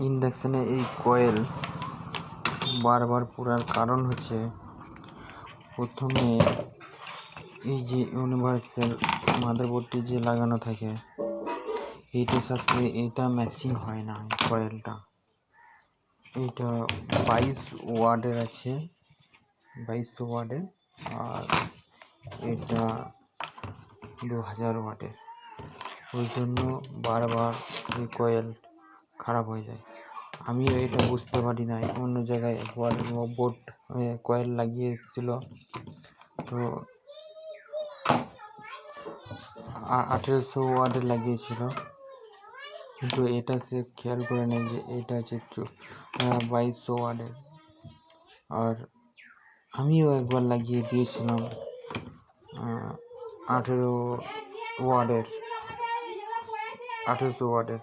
ইন্ডাকশানে এই কয়েল বারবার পোড়ার কারণ হচ্ছে, প্রথমে এই যে ইউনিভার্সাল মাদারবোর্ডটি যে লাগানো থাকে এইটার সাথে এটা ম্যাচিং হয় না। কয়েলটা এইটা 22 ওয়াটের আছে, 2200 ওয়াটের, আর এটা 2000 ওয়াটের। ওই জন্য বারবার এই কয়েল খারাপ হয়ে যায়। আমিও এটা বুঝতে পারি না। অন্য জায়গায় একবার বোর্ড কয়েল লাগিয়ে এসেছিল, তো 1800 ওয়াটের লাগিয়েছিল, কিন্তু এটা সে খেয়াল করে নেই যে এটা হচ্ছে 2200 ওয়াটের। আর আমিও একবার লাগিয়ে দিয়েছিলাম 1800 ওয়াটের।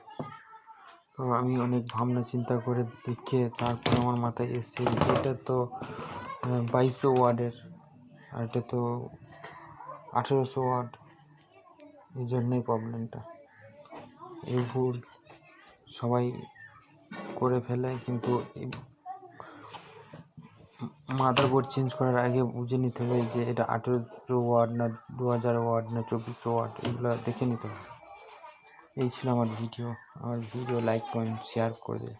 তো আমি অনেক ভাবনা চিন্তা করে দেখে তারপর আমার মাথায় এসছে এটা তো 2200 ওয়াটের, আর এটা তো 1800 ওয়াট। এই জন্যই প্রবলেমটা। এই ভুল সবাই করে ফেলে, কিন্তু মাদারবোর্ড চেঞ্জ করার আগে বুঝে নিতে হবে যে এটা 1800 ওয়াট না 2000 ওয়াট না 2400 ওয়াট, এগুলো দেখে নিতে হবে। এই ছিল আমার ভিডিও লাইক কমেন্ট শেয়ার করে দেবে।